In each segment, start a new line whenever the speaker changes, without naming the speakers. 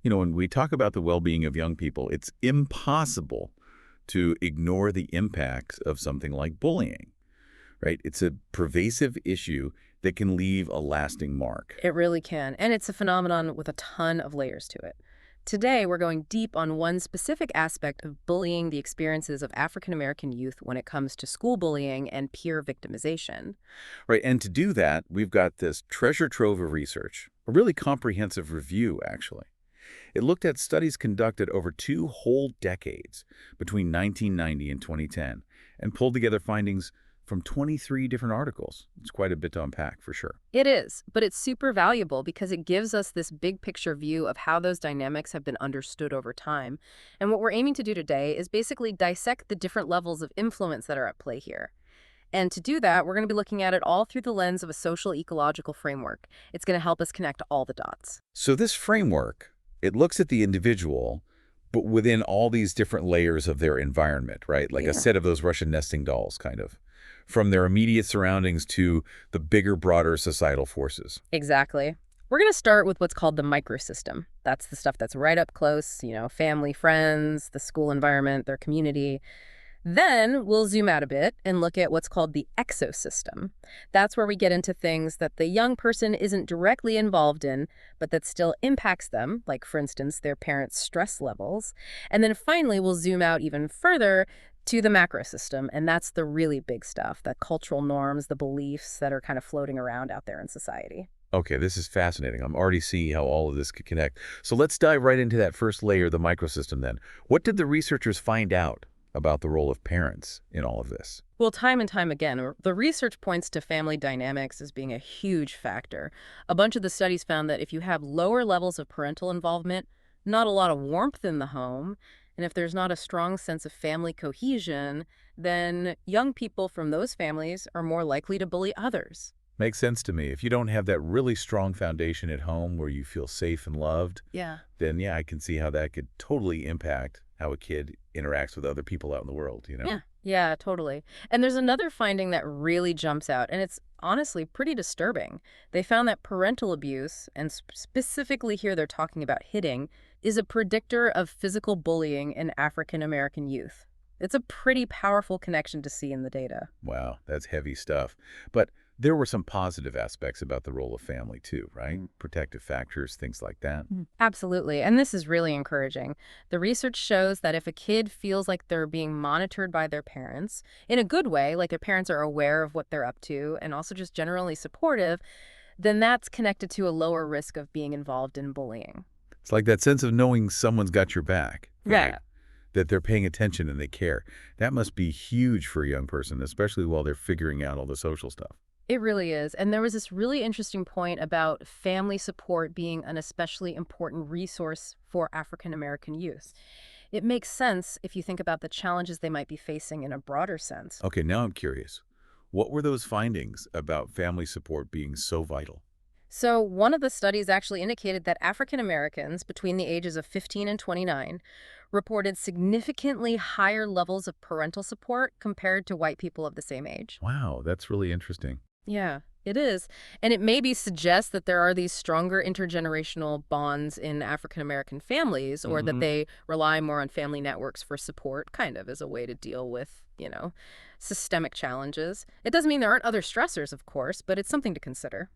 When we talk about the well-being of young people, it's impossible to ignore the impacts of something like bullying, right? It's a pervasive issue that can leave a lasting mark.
It really can. And it's a phenomenon with a ton of layers to it. Today, we're going deep on one specific aspect of bullying, the experiences of African American youth when it comes to school bullying and peer victimization.
Right, and to do that, we've got this treasure trove of research, a really comprehensive review, actually. It looked at studies conducted over 2 whole decades between 1990 and 2010 and pulled together findings from 23 different articles. It's quite a bit to unpack, for sure.
It is, but it's super valuable because it gives us this big picture view of how those dynamics have been understood over time. And what we're aiming to do today is basically dissect the different levels of influence that are at play here. And to do that, we're going to be looking at it all through the lens of a social ecological framework. It's going to help us connect all the dots.
So this framework, it looks at the individual, but within all these different layers of their environment, right? Like a
Yeah.
set of those Russian nesting dolls, kind of. From their immediate surroundings to the bigger, broader societal forces.
Exactly. We're going to start with what's called the microsystem. That's the stuff that's right up close, family, friends, the school environment, their community. Then we'll zoom out a bit and look at what's called the exosystem. That's where we get into things that the young person isn't directly involved in, but that still impacts them, like, for instance, their parents' stress levels. And then finally, we'll zoom out even further to the macro system, and that's the really big stuff, the cultural norms, the beliefs that are kind of floating around out there in society.
Okay, this is fascinating. I'm already seeing how all of this could connect. So let's dive right into that first layer, the microsystem then. What did the researchers find out about the role of parents in all of this?
Well, time and time again, the research points to family dynamics as being a huge factor. A bunch of the studies found that if you have lower levels of parental involvement, not a lot of warmth in the home, and if there's not a strong sense of family cohesion, then young people from those families are more likely to bully others.
Makes sense to me. If you don't have that really strong foundation at home where you feel safe and loved,
Yeah.
then yeah, I can see how that could totally impact how a kid interacts with other people out in the world.
Yeah, totally. And there's another finding that really jumps out, and it's honestly pretty disturbing. They found that parental abuse, and specifically here they're talking about hitting, is a predictor of physical bullying in African American youth. It's a pretty powerful connection to see in the data.
Wow, that's heavy stuff. But there were some positive aspects about the role of family too, right? Protective factors, things like that.
Absolutely. And this is really encouraging. The research shows that if a kid feels like they're being monitored by their parents, in a good way, like their parents are aware of what they're up to and also just generally supportive, then that's connected to a lower risk of being involved in bullying.
It's like that sense of knowing someone's got your back, right?
Yeah.
That they're paying attention and they care. That must be huge for a young person, especially while they're figuring out all the social stuff.
It really is. And there was this really interesting point about family support being an especially important resource for African American youth. It makes sense if you think about the challenges they might be facing in a broader sense.
Okay, now I'm curious. What were those findings about family support being so vital?
So, one of the studies actually indicated that African Americans between the ages of 15 and 29 reported significantly higher levels of parental support compared to white people of the same age.
Wow, that's really interesting.
Yeah, it is. And it maybe suggests that there are these stronger intergenerational bonds in African American families, or that they rely more on family networks for support, kind of as a way to deal with, systemic challenges. It doesn't mean there aren't other stressors, of course, but it's something to consider.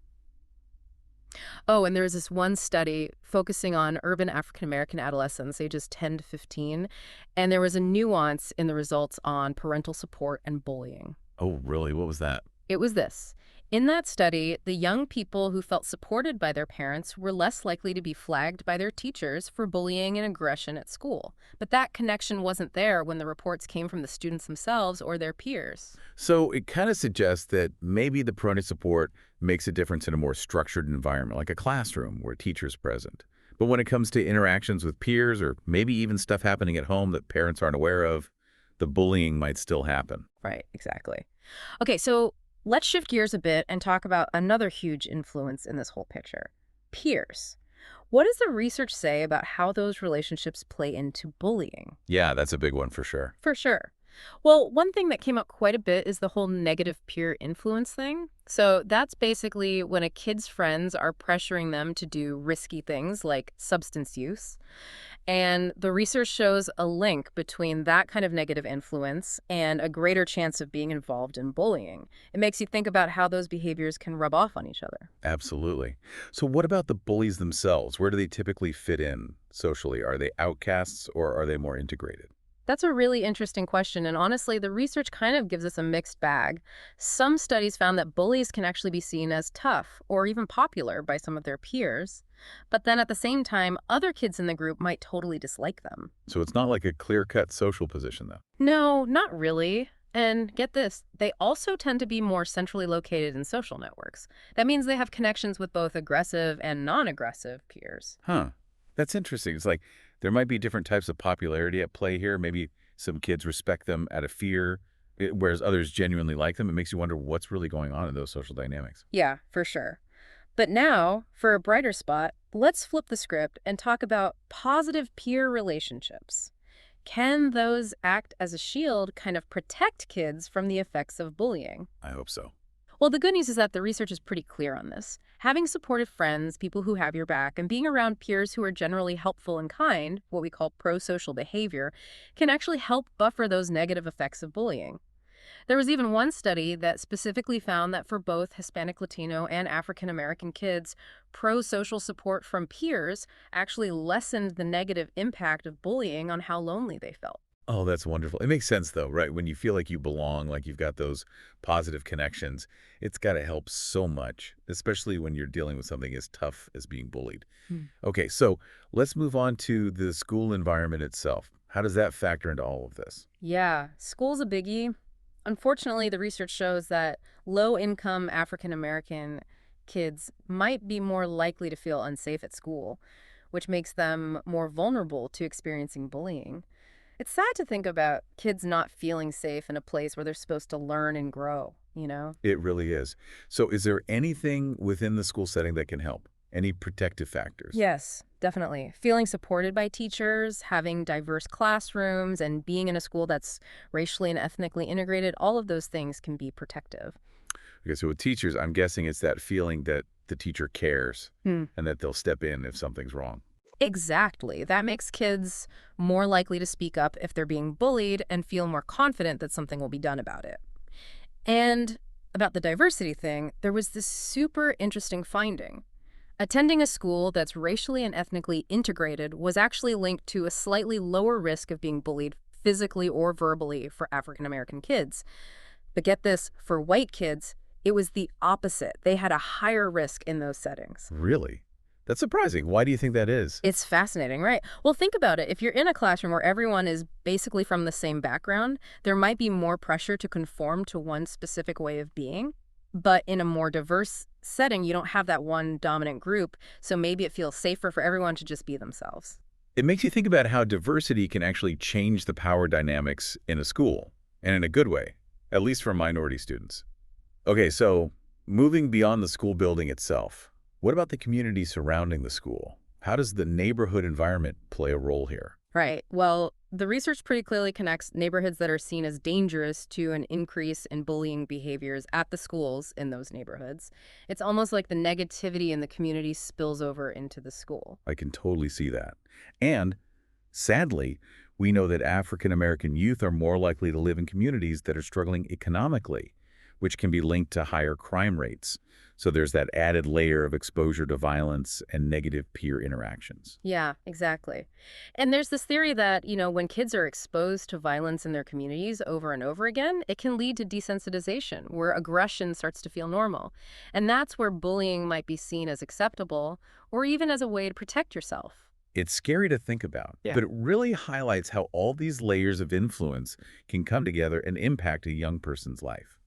Oh, and there's this one study focusing on urban African American adolescents, ages 10 to 15, and there was a nuance in the results on parental support and bullying.
Oh, really? What was that?
It was this. In that study, the young people who felt supported by their parents were less likely to be flagged by their teachers for bullying and aggression at school. But that connection wasn't there when the reports came from the students themselves or their peers.
So it kind of suggests that maybe the parental support makes a difference in a more structured environment, like a classroom where a teacher's present. But when it comes to interactions with peers or maybe even stuff happening at home that parents aren't aware of, the bullying might still happen.
Right, exactly. Okay, so let's shift gears a bit and talk about another huge influence in this whole picture: peers. What does the research say about how those relationships play into bullying?
Yeah, that's a big one for sure.
For sure. Well, one thing that came up quite a bit is the whole negative peer influence thing. So that's basically when a kid's friends are pressuring them to do risky things like substance use. And the research shows a link between that kind of negative influence and a greater chance of being involved in bullying. It makes you think about how those behaviors can rub off on each other.
Absolutely. So what about the bullies themselves? Where do they typically fit in socially? Are they outcasts or are they more integrated?
That's a really interesting question, and honestly, the research kind of gives us a mixed bag. Some studies found that bullies can actually be seen as tough or even popular by some of their peers, but then at the same time, other kids in the group might totally dislike them.
So it's not like a clear-cut social position, though.
No, not really. And get this, they also tend to be more centrally located in social networks. That means they have connections with both aggressive and non-aggressive peers.
Huh. That's interesting. It's like there might be different types of popularity at play here. Maybe some kids respect them out of fear, whereas others genuinely like them. It makes you wonder what's really going on in those social dynamics.
Yeah, for sure. But now, for a brighter spot, let's flip the script and talk about positive peer relationships. Can those act as a shield, kind of protect kids from the effects of bullying?
I hope so.
Well, the good news is that the research is pretty clear on this. Having supportive friends, people who have your back, and being around peers who are generally helpful and kind, what we call pro-social behavior, can actually help buffer those negative effects of bullying. There was even one study that specifically found that for both Hispanic, Latino, and African American kids, pro-social support from peers actually lessened the negative impact of bullying on how lonely they felt.
Oh, that's wonderful. It makes sense, though, right? When you feel like you belong, like you've got those positive connections, it's got to help so much, especially when you're dealing with something as tough as being bullied.
Hmm.
Okay, so let's move on to the school environment itself. How does that factor into all of this?
Yeah, school's a biggie. Unfortunately, the research shows that low-income African American kids might be more likely to feel unsafe at school, which makes them more vulnerable to experiencing bullying. It's sad to think about kids not feeling safe in a place where they're supposed to learn and grow, you know?
It really is. So is there anything within the school setting that can help? Any protective factors?
Yes, definitely. Feeling supported by teachers, having diverse classrooms, and being in a school that's racially and ethnically integrated, all of those things can be protective.
Okay, so with teachers, I'm guessing it's that feeling that the teacher cares
Hmm.
and that they'll step in if something's wrong.
Exactly. That makes kids more likely to speak up if they're being bullied and feel more confident that something will be done about it. And about the diversity thing, there was this super interesting finding. Attending a school that's racially and ethnically integrated was actually linked to a slightly lower risk of being bullied physically or verbally for African American kids. But get this, for white kids, it was the opposite. They had a higher risk in those settings.
Really? That's surprising. Why do you think that is?
It's fascinating, right? Well, think about it. If you're in a classroom where everyone is basically from the same background, there might be more pressure to conform to one specific way of being. But in a more diverse setting, you don't have that one dominant group, so maybe it feels safer for everyone to just be themselves.
It makes you think about how diversity can actually change the power dynamics in a school, and in a good way, at least for minority students. Okay, so moving beyond the school building itself, what about the community surrounding the school? How does the neighborhood environment play a role here?
Right. Well, the research pretty clearly connects neighborhoods that are seen as dangerous to an increase in bullying behaviors at the schools in those neighborhoods. It's almost like the negativity in the community spills over into the school.
I can totally see that. And sadly, we know that African American youth are more likely to live in communities that are struggling economically, which can be linked to higher crime rates. So there's that added layer of exposure to violence and negative peer interactions.
Yeah, exactly. And there's this theory that, when kids are exposed to violence in their communities over and over again, it can lead to desensitization, where aggression starts to feel normal. And that's where bullying might be seen as acceptable or even as a way to protect yourself.
It's scary to think about,
Yeah.
but it really highlights how all these layers of influence can come together and impact a young person's life.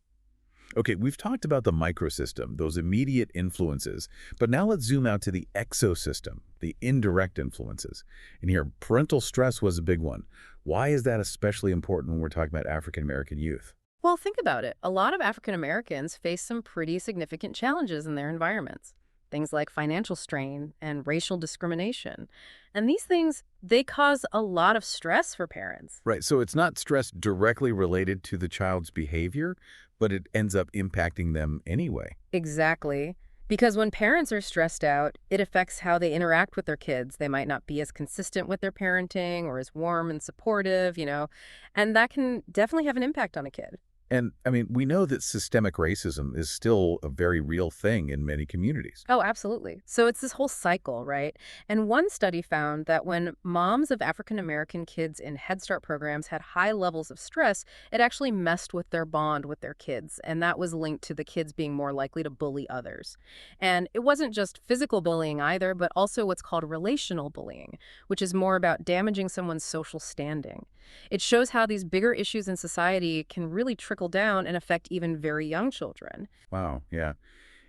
Okay, we've talked about the microsystem, those immediate influences, but now let's zoom out to the exosystem, the indirect influences. And here, parental stress was a big one. Why is that especially important when we're talking about African American youth?
Well, think about it. A lot of African Americans face some pretty significant challenges in their environments. things like financial strain and racial discrimination. And these things, they cause a lot of stress for parents.
Right, so it's not stress directly related to the child's behavior, but it ends up impacting them anyway.
Exactly. Because when parents are stressed out, it affects how they interact with their kids. They might not be as consistent with their parenting or as warm and supportive, and that can definitely have an impact on a kid.
And, I mean, we know that systemic racism is still a very real thing in many communities.
Oh, absolutely. So it's this whole cycle, right? And one study found that when moms of African American kids in Head Start programs had high levels of stress, it actually messed with their bond with their kids. And that was linked to the kids being more likely to bully others. And it wasn't just physical bullying either, but also what's called relational bullying, which is more about damaging someone's social standing. It shows how these bigger issues in society can really trickle down and affect even very young children.
Wow, yeah.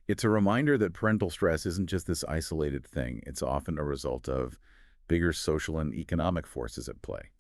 It's a reminder that parental stress isn't just this isolated thing. It's often a result of bigger social and economic forces at play.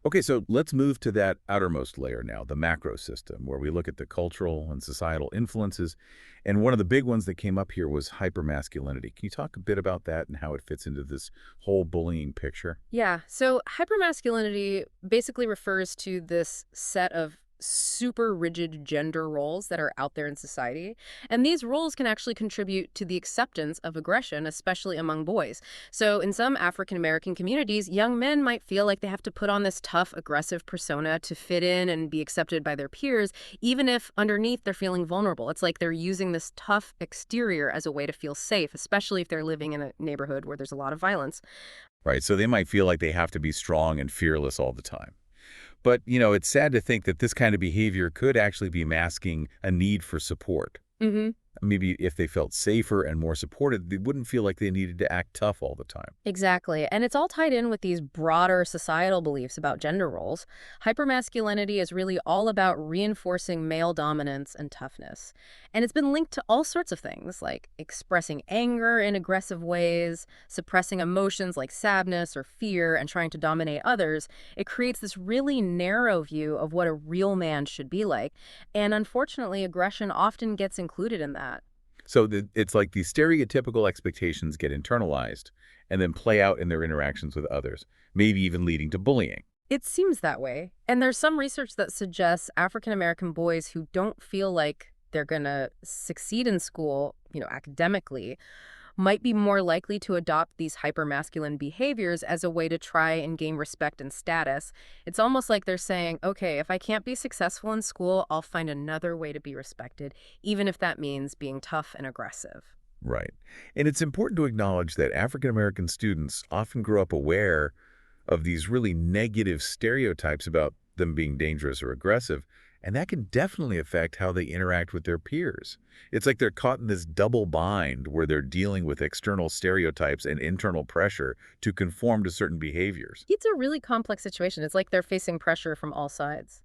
Okay, so let's move to that outermost layer now, the macro system, where we look at the cultural and societal influences. And one of the big ones that came up here was hypermasculinity. Can you talk a bit about that and how it fits into this whole bullying picture?
Yeah, so hypermasculinity basically refers to this set of super rigid gender roles that are out there in society. And these roles can actually contribute to the acceptance of aggression, especially among boys. So in some African American communities, young men might feel like they have to put on this tough, aggressive persona to fit in and be accepted by their peers, even if underneath they're feeling vulnerable. It's like they're using this tough exterior as a way to feel safe, especially if they're living in a neighborhood where there's a lot of violence.
Right, so they might feel like they have to be strong and fearless all the time. But, it's sad to think that this kind of behavior could actually be masking a need for support.
Hmm.
Maybe if they felt safer and more supported, they wouldn't feel like they needed to act tough all the time.
Exactly. And it's all tied in with these broader societal beliefs about gender roles. Hypermasculinity is really all about reinforcing male dominance and toughness. And it's been linked to all sorts of things, like expressing anger in aggressive ways, suppressing emotions like sadness or fear, and trying to dominate others. It creates this really narrow view of what a real man should be like. And unfortunately, aggression often gets included in that.
So it's like these stereotypical expectations get internalized and then play out in their interactions with others, maybe even leading to bullying.
It seems that way. And there's some research that suggests African American boys who don't feel like they're going to succeed in school, academically, might be more likely to adopt these hypermasculine behaviors as a way to try and gain respect and status. It's almost like they're saying, okay, if I can't be successful in school, I'll find another way to be respected, even if that means being tough and aggressive.
Right. And it's important to acknowledge that African American students often grow up aware of these really negative stereotypes about them being dangerous or aggressive, and that can definitely affect how they interact with their peers. It's like they're caught in this double bind where they're dealing with external stereotypes and internal pressure to conform to certain behaviors.
It's a really complex situation. It's like they're facing pressure from all sides.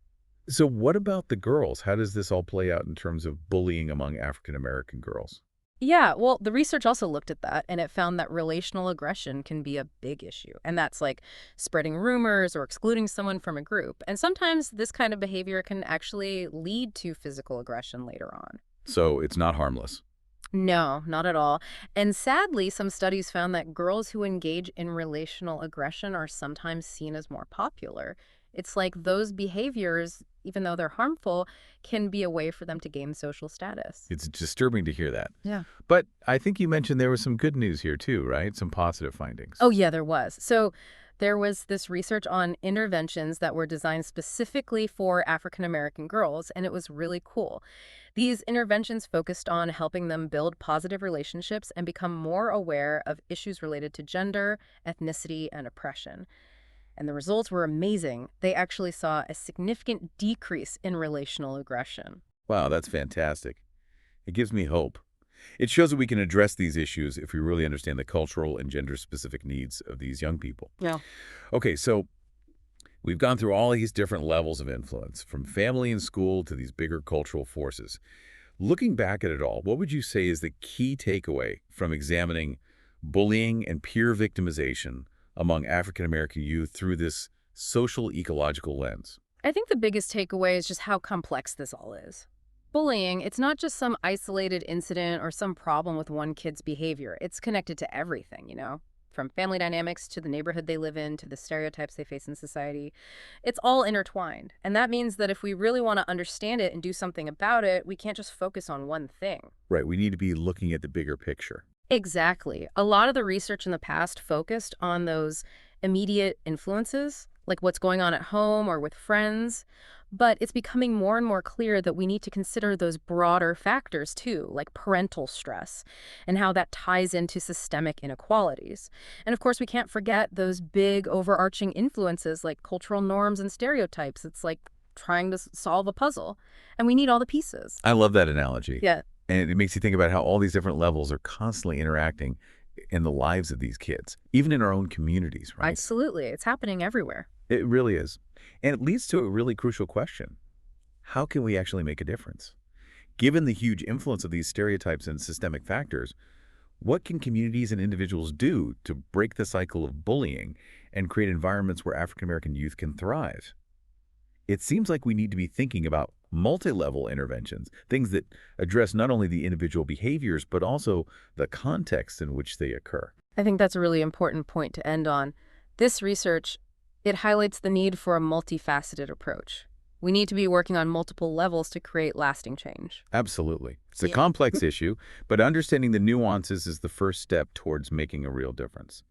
So what about the girls? How does this all play out in terms of bullying among African American girls?
Yeah, well, the research also looked at that, and it found that relational aggression can be a big issue. And that's like spreading rumors or excluding someone from a group. And sometimes this kind of behavior can actually lead to physical aggression later on.
So it's not harmless.
No, not at all. And sadly, some studies found that girls who engage in relational aggression are sometimes seen as more popular. It's like those behaviors, even though they're harmful, can be a way for them to gain social status.
It's disturbing to hear that.
Yeah.
But I think you mentioned there was some good news here too, right? Some positive findings.
Oh, yeah, there was. So there was this research on interventions that were designed specifically for African American girls, and it was really cool. These interventions focused on helping them build positive relationships and become more aware of issues related to gender, ethnicity, and oppression. And the results were amazing. They actually saw a significant decrease in relational aggression.
Wow, that's fantastic. It gives me hope. It shows that we can address these issues if we really understand the cultural and gender-specific needs of these young people.
Yeah.
Okay, so we've gone through all these different levels of influence, from family and school to these bigger cultural forces. Looking back at it all, what would you say is the key takeaway from examining bullying and peer victimization among African American youth through this social ecological lens?
I think the biggest takeaway is just how complex this all is. Bullying, it's not just some isolated incident or some problem with one kid's behavior. It's connected to everything, from family dynamics to the neighborhood they live in to the stereotypes they face in society. It's all intertwined. And that means that if we really want to understand it and do something about it, we can't just focus on one thing.
Right, we need to be looking at the bigger picture.
Exactly. A lot of the research in the past focused on those immediate influences, like what's going on at home or with friends. But it's becoming more and more clear that we need to consider those broader factors too, like parental stress and how that ties into systemic inequalities. And of course, we can't forget those big overarching influences like cultural norms and stereotypes. It's like trying to solve a puzzle, and we need all the pieces.
I love that analogy.
Yeah,
And it makes you think about how all these different levels are constantly interacting in the lives of these kids, even in our own communities, right?
absolutely. It's happening everywhere.
It really is. And it leads to a really crucial question. How can we actually make a difference? Given the huge influence of these stereotypes and systemic factors, what can communities and individuals do to break the cycle of bullying and create environments where African American youth can thrive? It seems like we need to be thinking about multi-level interventions, things that address not only the individual behaviors, but also the context in which they occur.
I think that's a really important point to end on. This research, it highlights the need for a multifaceted approach. We need to be working on multiple levels to create lasting change.
Absolutely. It's a
Yeah.
complex issue, but understanding the nuances is the first step towards making a real difference.